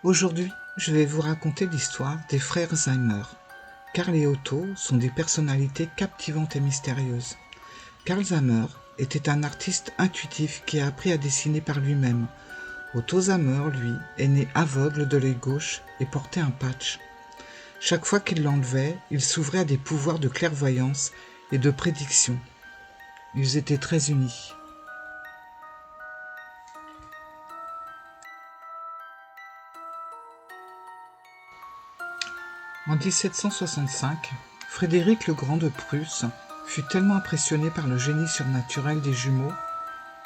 Aujourd'hui, je vais vous raconter l'histoire des frères Zimmer. Karl et Otto sont des personnalités captivantes et mystérieuses. Karl Zimmer était un artiste intuitif qui a appris à dessiner par lui-même. Otto Zimmer, lui, est né aveugle de l'œil gauche et portait un patch. Chaque fois qu'il l'enlevait, il s'ouvrait à des pouvoirs de clairvoyance et de prédiction. Ils étaient très unis. En 1765, Frédéric le Grand de Prusse fut tellement impressionné par le génie surnaturel des jumeaux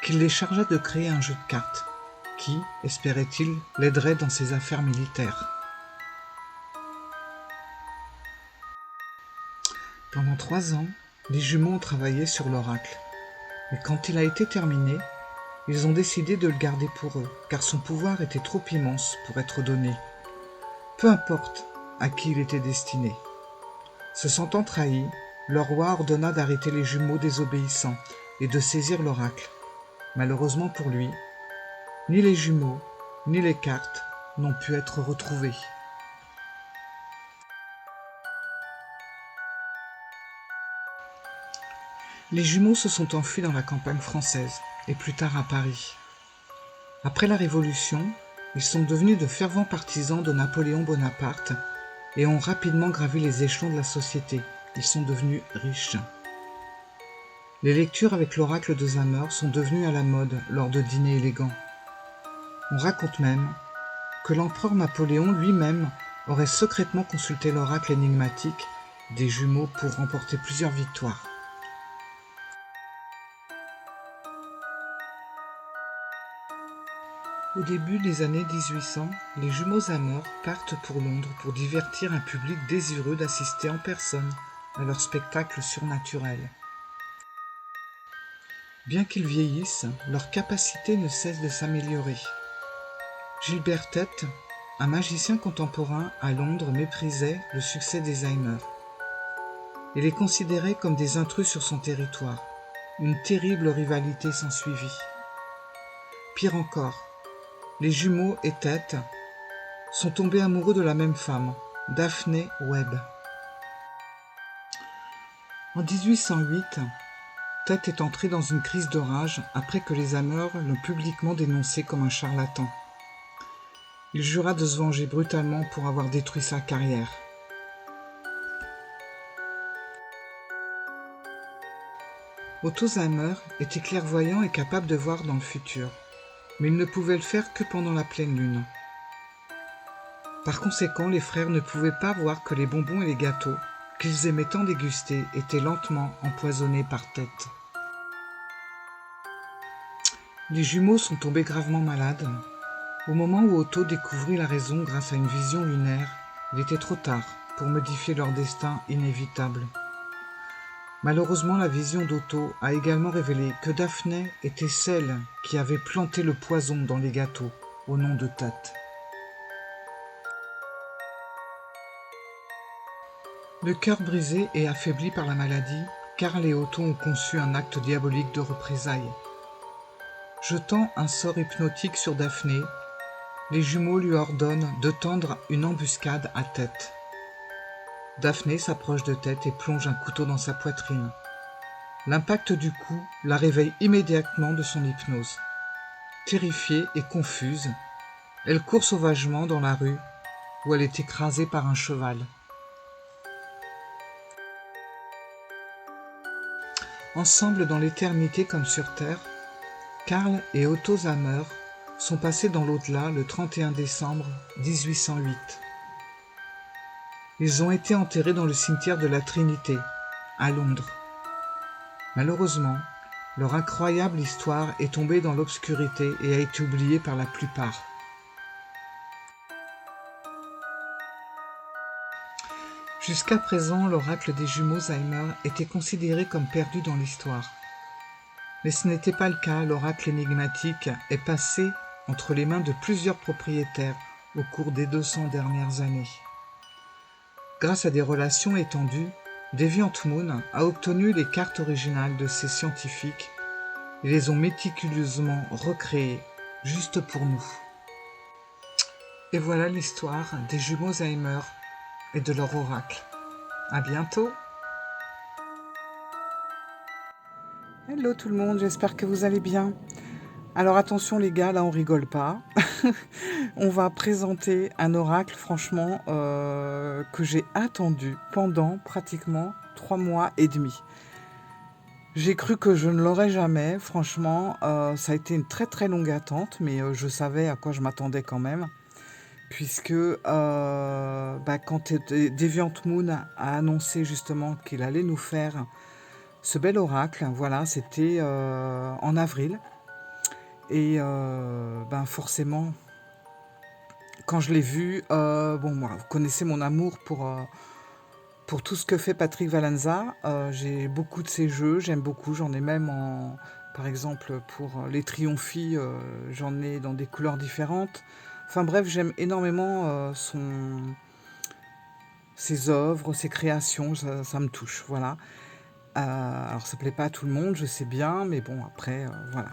qu'il les chargea de créer un jeu de cartes qui, espérait-il, l'aiderait dans ses affaires militaires. Pendant 3 ans, les jumeaux ont travaillé sur l'oracle. Mais quand il a été terminé, ils ont décidé de le garder pour eux, car son pouvoir était trop immense pour être donné. Peu importe à qui il était destiné. Se sentant trahi, le roi ordonna d'arrêter les jumeaux désobéissants et de saisir l'oracle. Malheureusement pour lui, ni les jumeaux, ni les cartes n'ont pu être retrouvés. Les jumeaux se sont enfuis dans la campagne française et plus tard à Paris. Après la Révolution, ils sont devenus de fervents partisans de Napoléon Bonaparte et ont rapidement gravi les échelons de la société. Ils sont devenus riches. Les lectures avec l'oracle de Zimmer sont devenues à la mode lors de dîners élégants. On raconte même que l'empereur Napoléon lui-même aurait secrètement consulté l'oracle énigmatique des jumeaux pour remporter plusieurs victoires. Au début des années 1800, les jumeaux Zimmer partent pour Londres pour divertir un public désireux d'assister en personne à leur spectacle surnaturel. Bien qu'ils vieillissent, leur capacité ne cesse de s'améliorer. Gilbert Tett, un magicien contemporain à Londres, méprisait le succès des Zimmer. Il les considérait comme des intrus sur son territoire. Une terrible rivalité s'ensuivit. Pire encore, les jumeaux et Tett sont tombés amoureux de la même femme, Daphné Webb. En 1808, Tett est entré dans une crise de rage après que les Zimmer l'ont publiquement dénoncé comme un charlatan. Il jura de se venger brutalement pour avoir détruit sa carrière. Otto Zimmer était clairvoyant et capable de voir dans le futur, mais il ne pouvait le faire que pendant la pleine lune. Par conséquent, les frères ne pouvaient pas voir que les bonbons et les gâteaux qu'ils aimaient tant déguster étaient lentement empoisonnés par Tett. Les jumeaux sont tombés gravement malades. Au moment où Otto découvrit la raison grâce à une vision lunaire, il était trop tard pour modifier leur destin inévitable. Malheureusement, la vision d'Otto a également révélé que Daphné était celle qui avait planté le poison dans les gâteaux au nom de Tett. Le cœur brisé et affaibli par la maladie, Karl et Otto ont conçu un acte diabolique de représailles. Jetant un sort hypnotique sur Daphné, les jumeaux lui ordonnent de tendre une embuscade à Tett. Daphné s'approche de Tett et plonge un couteau dans sa poitrine. L'impact du coup la réveille immédiatement de son hypnose. Terrifiée et confuse, elle court sauvagement dans la rue où elle est écrasée par un cheval. Ensemble dans l'éternité comme sur Terre, Karl et Otto Zimmer sont passés dans l'au-delà le 31 décembre 1808. Ils ont été enterrés dans le cimetière de la Trinité, à Londres. Malheureusement, leur incroyable histoire est tombée dans l'obscurité et a été oubliée par la plupart. Jusqu'à présent, l'oracle des jumeaux Zimmer était considéré comme perdu dans l'histoire. Mais ce n'était pas le cas, l'oracle énigmatique est passé entre les mains de plusieurs propriétaires au cours des 200 dernières années. Grâce à des relations étendues, Deviant Moon a obtenu les cartes originales de ces scientifiques et les ont méticuleusement recréées juste pour nous. Et voilà l'histoire des jumeaux Zaheimer et de leur oracle. À bientôt! Hello tout le monde, j'espère que vous allez bien. Alors attention les gars, là on rigole pas. On va présenter un oracle franchement que j'ai attendu pendant pratiquement 3 mois et demi. J'ai cru que je ne l'aurais jamais, franchement, ça a été une très très longue attente, mais je savais à quoi je m'attendais quand même, puisque quand Deviant Moon a annoncé justement qu'il allait nous faire ce bel oracle, voilà, c'était en avril, et forcément, quand je l'ai vu, moi, vous connaissez mon amour pour tout ce que fait Patrick Valllanza. J'ai beaucoup de ses jeux, j'aime beaucoup, j'en ai même par exemple pour les Triomphie, j'en ai dans des couleurs différentes. Enfin bref, j'aime énormément ses œuvres, ses créations, ça me touche, voilà. Alors ça plaît pas à tout le monde, je sais bien, mais bon après, voilà.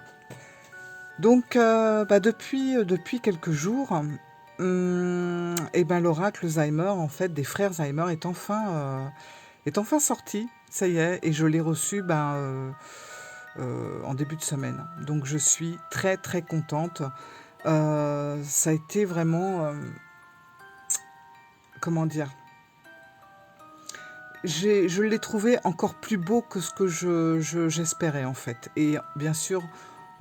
Donc depuis quelques jours, l'oracle Zaheimer, en fait, des frères Zaheimer est enfin sorti, ça y est, et je l'ai reçu en début de semaine. Donc je suis très très contente. Ça a été vraiment, comment dire, je l'ai trouvé encore plus beau que ce que j'espérais en fait. Et bien sûr,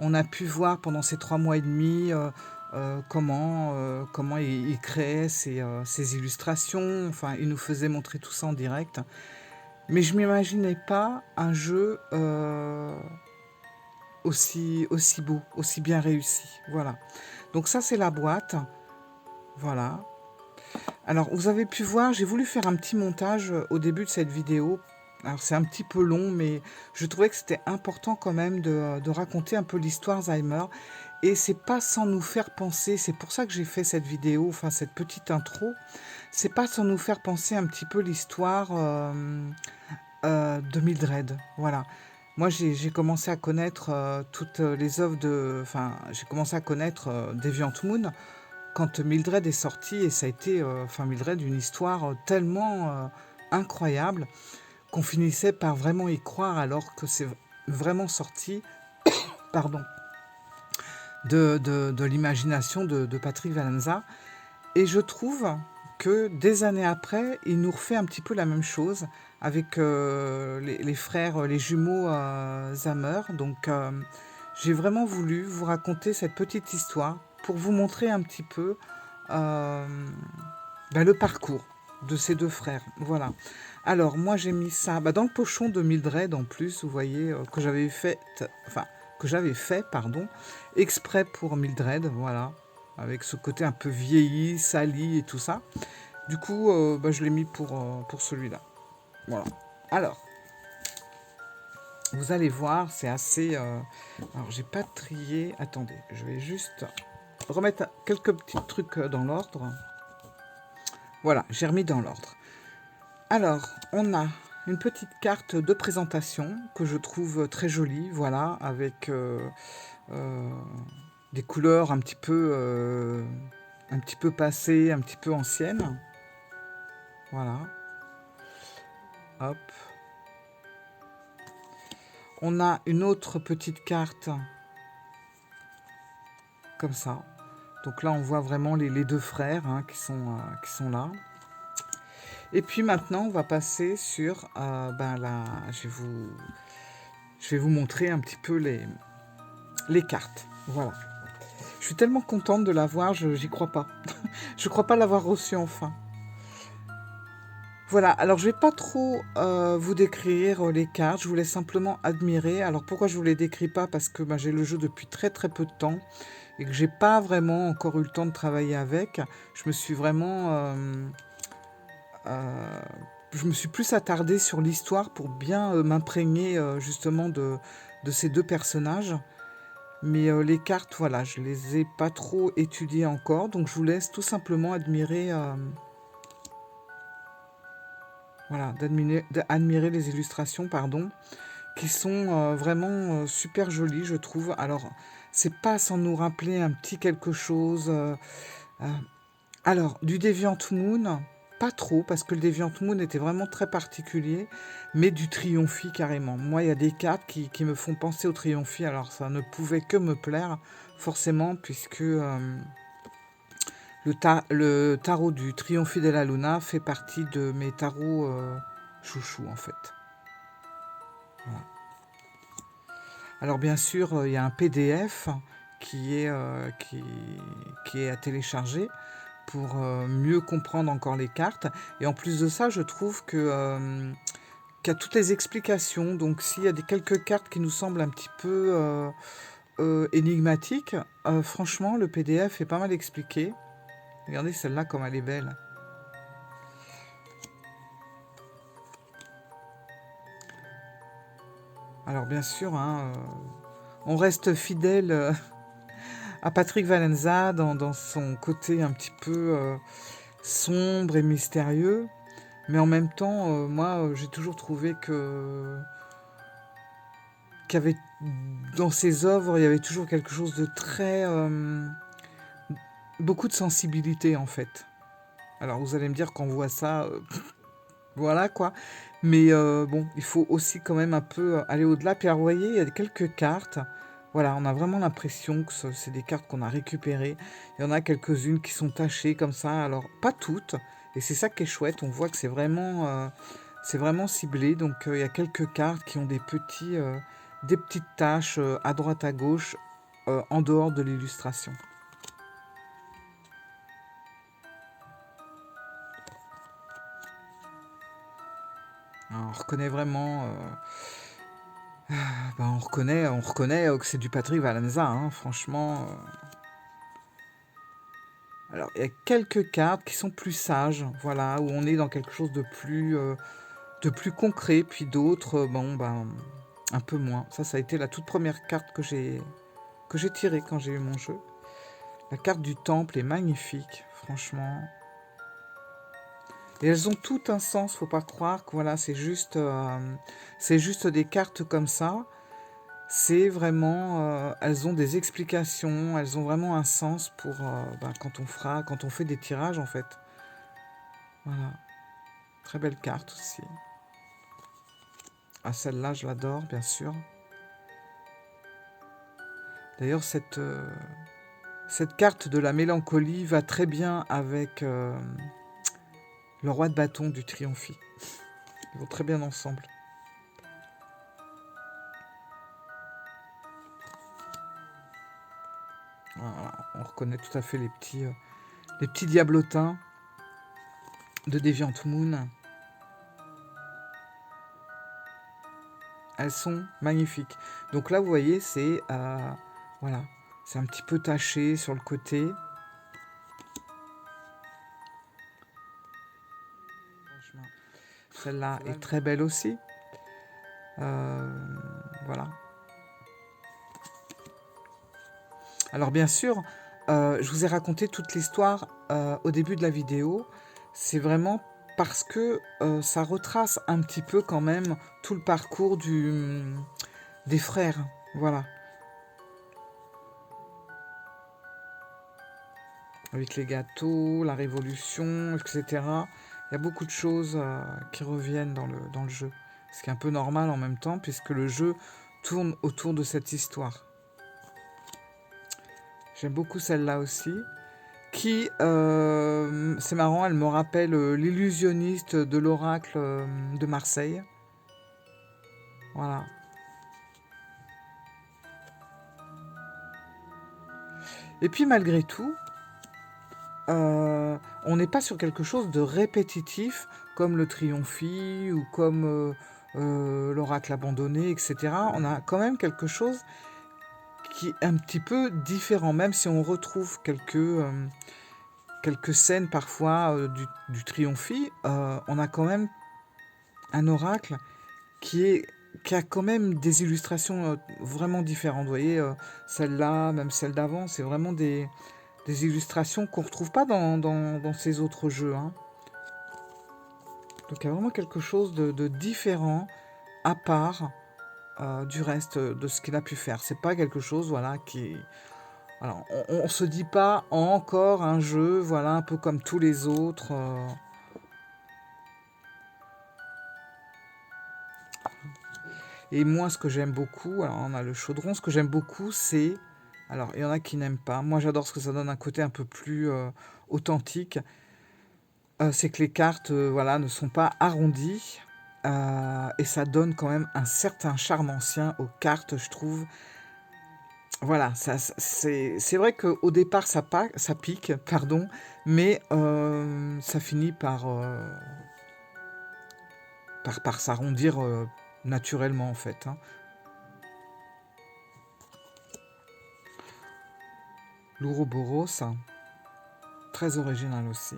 on a pu voir pendant ces 3 mois et demi comment il créait ses illustrations. Enfin, il nous faisait montrer tout ça en direct. Mais je m'imaginais pas un jeu aussi beau, aussi bien réussi. Voilà. Donc ça, c'est la boîte. Voilà. Alors, vous avez pu voir, j'ai voulu faire un petit montage au début de cette vidéo. Alors, c'est un petit peu long, mais je trouvais que c'était important quand même de raconter un peu l'histoire Zaheimer. Et c'est pas sans nous faire penser, c'est pour ça que j'ai fait cette vidéo, enfin cette petite intro, c'est pas sans nous faire penser un petit peu l'histoire de Mildred. Voilà. Moi, j'ai commencé à connaître toutes les œuvres Enfin, j'ai commencé à connaître Deviant Moon quand Mildred est sortie, et ça a été, Mildred, une histoire tellement incroyable qu'on finissait par vraiment y croire alors que c'est vraiment sorti, pardon, de l'imagination de Patrick Valllanza. Et je trouve que des années après, il nous refait un petit peu la même chose avec les frères, les jumeaux Zaheimer. Donc j'ai vraiment voulu vous raconter cette petite histoire pour vous montrer un petit peu le parcours de ces deux frères. Voilà. Alors moi j'ai mis ça dans le pochon de Mildred en plus, vous voyez, que j'avais fait, exprès pour Mildred, voilà, avec ce côté un peu vieilli, sali et tout ça. Du coup, je l'ai mis pour celui-là. Voilà. Alors, vous allez voir, c'est assez... Alors, j'ai pas trié... Attendez, je vais juste remettre quelques petits trucs dans l'ordre. Voilà, j'ai remis dans l'ordre. Alors, on a une petite carte de présentation que je trouve très jolie, voilà, avec des couleurs un petit peu passées, un petit peu anciennes. Voilà. Hop. On a une autre petite carte comme ça. Donc là, on voit vraiment les deux frères qui sont là. Et puis maintenant, on va passer sur je vais vous montrer un petit peu les cartes. Voilà. Je suis tellement contente de l'avoir, j'y crois pas. Je crois pas l'avoir reçu enfin. Voilà, alors je vais pas trop vous décrire les cartes, je vous laisse simplement admirer. Alors pourquoi je vous les décris pas? Parce que j'ai le jeu depuis très très peu de temps et que j'ai pas vraiment encore eu le temps de travailler avec. Je me suis vraiment... je me suis plus attardée sur l'histoire pour bien m'imprégner justement de ces deux personnages. Mais les cartes, voilà, je les ai pas trop étudiées encore, donc je vous laisse tout simplement admirer... Voilà, d'admirer les illustrations, pardon, qui sont vraiment super jolies, je trouve. Alors, c'est pas sans nous rappeler un petit quelque chose. Alors, du Deviant Moon, pas trop, parce que le Deviant Moon était vraiment très particulier, mais du Triomphi carrément. Moi, il y a des cartes qui me font penser au Triomphi, alors ça ne pouvait que me plaire, forcément, puisque le tarot du Triomphi della Luna fait partie de mes tarots chouchous, en fait. Voilà. Alors, bien sûr, il y a un PDF qui est à télécharger pour mieux comprendre encore les cartes. Et en plus de ça, je trouve qu'il y a toutes les explications. Donc, s'il y a quelques cartes qui nous semblent un petit peu énigmatiques, franchement, le PDF est pas mal expliqué. Regardez celle-là comme elle est belle. Alors, bien sûr, hein, on reste fidèle à Patrick Valenza dans son côté un petit peu sombre et mystérieux. Mais en même temps, moi, j'ai toujours trouvé qu'il y avait dans ses œuvres, il y avait toujours quelque chose de très beaucoup de sensibilité en fait. Alors vous allez me dire qu'on voit ça, voilà quoi. Mais bon, il faut aussi quand même un peu aller au-delà. Puis alors, vous voyez, il y a quelques cartes. Voilà, on a vraiment l'impression que c'est des cartes qu'on a récupérées. Il y en a quelques-unes qui sont tachées comme ça. Alors, pas toutes. Et c'est ça qui est chouette. On voit que c'est vraiment ciblé. Donc, il y a quelques cartes qui ont des petites taches à droite, à gauche, en dehors de l'illustration. Alors, on reconnaît vraiment... ben, on reconnaît que c'est du Patrick Valenza, hein, franchement. Alors, il y a quelques cartes qui sont plus sages, voilà, où on est dans quelque chose de plus concret, puis d'autres, bon, ben, un peu moins. Ça a été la toute première carte que j'ai tirée quand j'ai eu mon jeu. La carte du temple est magnifique, franchement. Et elles ont tout un sens, faut pas croire que voilà, c'est juste des cartes comme ça. C'est vraiment, elles ont des explications, elles ont vraiment un sens pour ben, quand on fait des tirages en fait. Voilà, très belle carte aussi. Ah celle-là, je l'adore bien sûr. D'ailleurs cette carte de la mélancolie va très bien avec le roi de bâton du Triomphi. Ils vont très bien ensemble. Voilà, on reconnaît tout à fait les petits diablotins de Deviant Moon. Elles sont magnifiques. Donc là, vous voyez, voilà, c'est un petit peu taché sur le côté. Celle-là est très belle aussi. Voilà. Alors bien sûr, je vous ai raconté toute l'histoire au début de la vidéo. C'est vraiment parce que ça retrace un petit peu quand même tout le parcours des frères. Voilà. Avec les gâteaux, la révolution, etc. Il y a beaucoup de choses qui reviennent dans le jeu. Ce qui est un peu normal en même temps, puisque le jeu tourne autour de cette histoire. J'aime beaucoup celle-là aussi. C'est marrant, elle me rappelle l'illusionniste de l'oracle de Marseille. Voilà. Et puis malgré tout, on n'est pas sur quelque chose de répétitif comme le Triomphi ou comme l'oracle abandonné, etc. On a quand même quelque chose qui est un petit peu différent, même si on retrouve quelques scènes parfois du Triomphi, on a quand même un oracle qui a quand même des illustrations vraiment différentes. Vous voyez, celle-là, même celle d'avant, c'est vraiment des illustrations qu'on ne retrouve pas dans ces autres jeux. Hein. Donc il y a vraiment quelque chose de différent, à part du reste de ce qu'il a pu faire. C'est pas quelque chose voilà, Alors, on se dit pas encore un jeu, voilà, un peu comme tous les autres. Et moi, ce que j'aime beaucoup, alors on a le chaudron, ce que j'aime beaucoup, c'est... Alors, il y en a qui n'aiment pas. Moi, j'adore ce que ça donne un côté un peu plus authentique. C'est que les cartes, voilà, ne sont pas arrondies. Et ça donne quand même un certain charme ancien aux cartes, je trouve. Voilà, c'est vrai qu'au départ, ça pique, pardon, mais ça finit par s'arrondir naturellement, en fait. Hein. L'Ouroboros, très original aussi.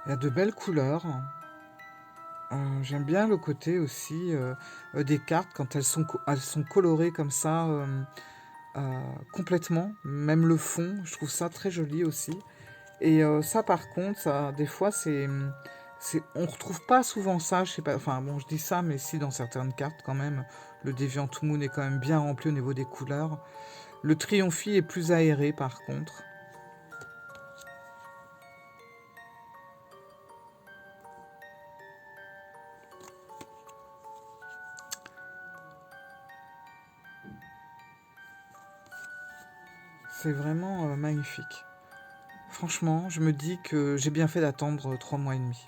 Il y a de belles couleurs. J'aime bien le côté aussi des cartes quand elles sont colorées comme ça complètement. Même le fond, je trouve ça très joli aussi. Et ça, par contre, ça, des fois, on retrouve pas souvent ça. Je sais pas. Enfin, bon, je dis ça, mais si dans certaines cartes, quand même, le Deviant Moon est quand même bien rempli au niveau des couleurs. Le Triomphi est plus aéré, par contre. C'est vraiment magnifique. Franchement, je me dis que j'ai bien fait d'attendre 3 mois et demi.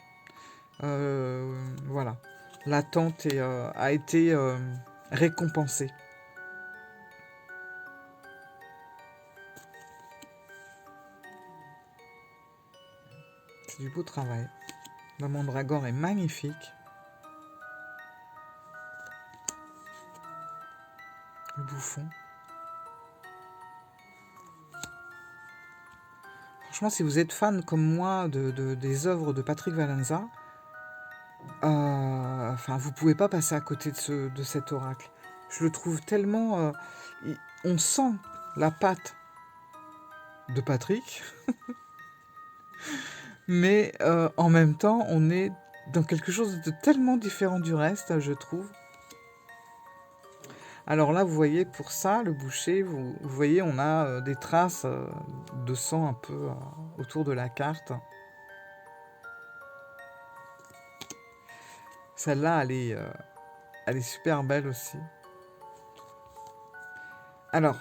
Voilà. L'attente a été récompensée. C'est du beau travail. La mandragore est magnifique. Le bouffon. Franchement, si vous êtes fan comme moi des œuvres de Patrick Valenza, enfin, vous pouvez pas passer à côté de cet oracle. Je le trouve tellement... on sent la patte de Patrick, mais en même temps, on est dans quelque chose de tellement différent du reste, je trouve. Alors là, vous voyez, pour ça, le boucher, vous voyez, on a des traces de sang un peu autour de la carte. Celle-là, elle est super belle aussi. Alors,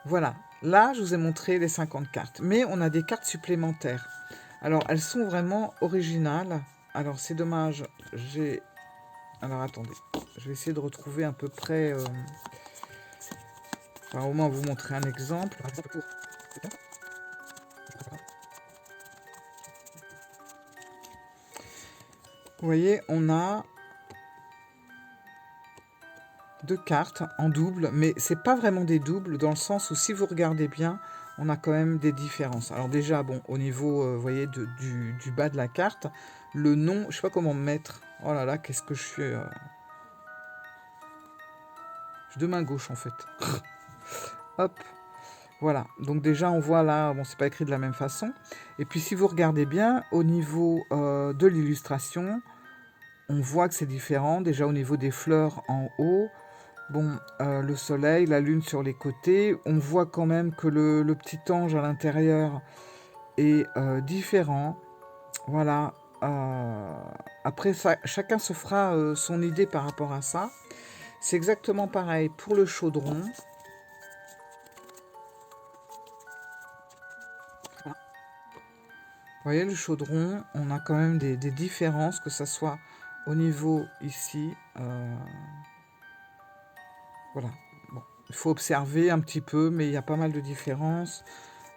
voilà. Là, je vous ai montré les 50 cartes. Mais on a des cartes supplémentaires. Alors, elles sont vraiment originales. Alors, c'est dommage. Alors, attendez. Je vais essayer de retrouver à peu près... Enfin, au moins vous montrer un exemple. Vous voyez, on a 2 cartes en double, mais c'est pas vraiment des doubles dans le sens où si vous regardez bien, on a quand même des différences. Alors déjà, bon, au niveau, vous voyez, du bas de la carte, le nom, je sais pas comment mettre. Oh là là, qu'est-ce que je suis... Je suis de main gauche en fait. Hop, voilà. Donc déjà, on voit là, bon, c'est pas écrit de la même façon. Et puis si vous regardez bien, au niveau de l'illustration, on voit que c'est différent. Déjà au niveau des fleurs en haut, bon, le soleil, la lune sur les côtés, on voit quand même que le petit ange à l'intérieur est différent. Voilà. Après, chacun se fera son idée par rapport à ça. C'est exactement pareil pour le chaudron. Vous voyez, le chaudron, on a quand même des différences, que ce soit au niveau ici. Voilà. Bon, il faut observer un petit peu, mais il y a pas mal de différences.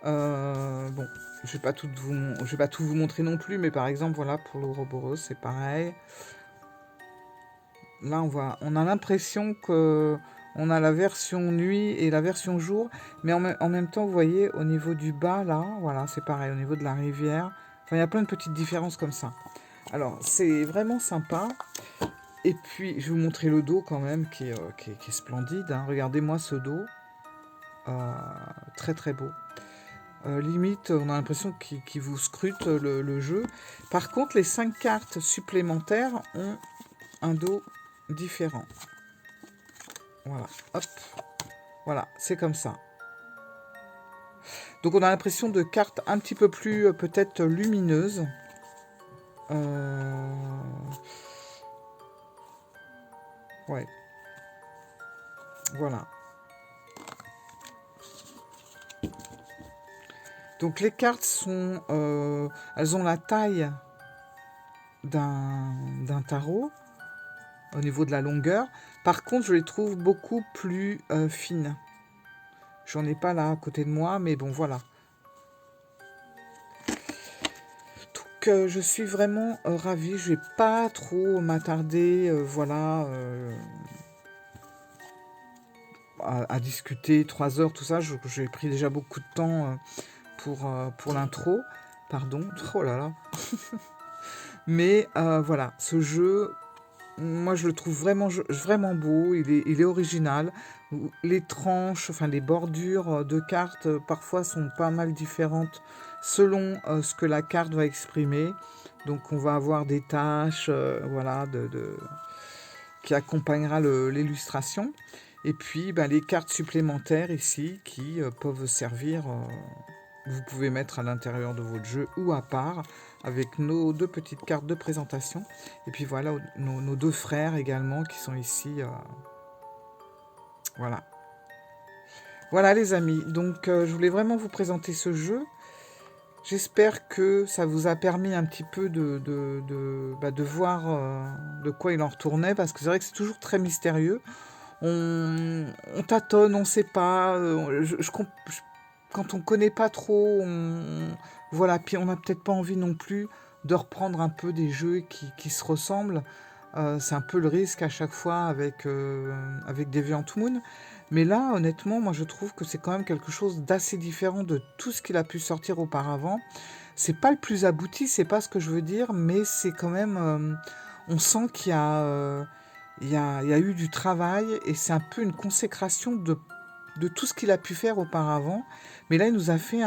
Bon, je vais pas tout vous montrer non plus, mais par exemple, voilà, pour l'Ouroboros, c'est pareil. Là, on a l'impression que on a la version nuit et la version jour, mais en même temps, vous voyez, au niveau du bas, là, voilà, c'est pareil, au niveau de la rivière. Enfin, il y a plein de petites différences comme ça. Alors, c'est vraiment sympa. Et puis, je vais vous montrer le dos quand même, qui est splendide. Hein. Regardez-moi ce dos. Très très beau. Limite, on a l'impression qu'il vous scrute le jeu. Par contre, les 5 cartes supplémentaires ont un dos différent. Voilà, hop. Voilà, c'est comme ça. Donc on a l'impression de cartes un petit peu plus peut-être lumineuses. Ouais. Voilà. Donc les cartes sont... elles ont la taille d'un tarot au niveau de la longueur. Par contre, je les trouve beaucoup plus fines. J'en ai pas là à côté de moi, mais bon, voilà. Donc, je suis vraiment ravie. Je vais pas trop m'attarder, voilà, à discuter 3 heures, tout ça. J'ai pris déjà beaucoup de temps pour l'intro. Pardon. Oh là là. Mais voilà, ce jeu, moi je le trouve vraiment beau, il est original. Les tranches, enfin les bordures de cartes, parfois sont pas mal différentes selon ce que la carte va exprimer. Donc on va avoir des taches, voilà, qui accompagnera l'illustration. Et puis les cartes supplémentaires ici qui peuvent servir, vous pouvez mettre à l'intérieur de votre jeu ou à part, avec nos 2 petites cartes de présentation. Et puis voilà, nos 2 frères également qui sont ici. Voilà. Voilà les amis, donc je voulais vraiment vous présenter ce jeu. J'espère que ça vous a permis un petit peu de voir de quoi il en retournait, parce que c'est vrai que c'est toujours très mystérieux. On tâtonne, on ne sait pas. Quand on ne connaît pas trop, voilà, puis on n'a peut-être pas envie non plus de reprendre un peu des jeux qui se ressemblent. C'est un peu le risque à chaque fois avec Deviant Moon. Mais là, honnêtement, moi je trouve que c'est quand même quelque chose d'assez différent de tout ce qu'il a pu sortir auparavant. C'est pas le plus abouti, c'est pas ce que je veux dire, mais c'est quand même... on sent qu'il y a, il y a eu du travail et c'est un peu une consécration de tout ce qu'il a pu faire auparavant. Mais là, il nous a fait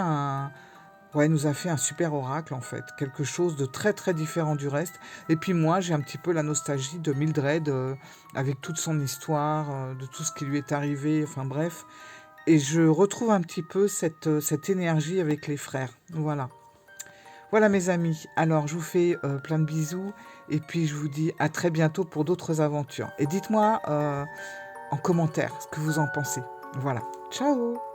il nous a fait un super oracle en fait, quelque chose de très très différent du reste. Et puis moi, j'ai un petit peu la nostalgie de Mildred, avec toute son histoire, de tout ce qui lui est arrivé, enfin bref. Et je retrouve un petit peu cette énergie avec les frères. Voilà. Voilà mes amis, alors je vous fais plein de bisous et puis je vous dis à très bientôt pour d'autres aventures. Et dites-moi en commentaire ce que vous en pensez. Voilà, ciao!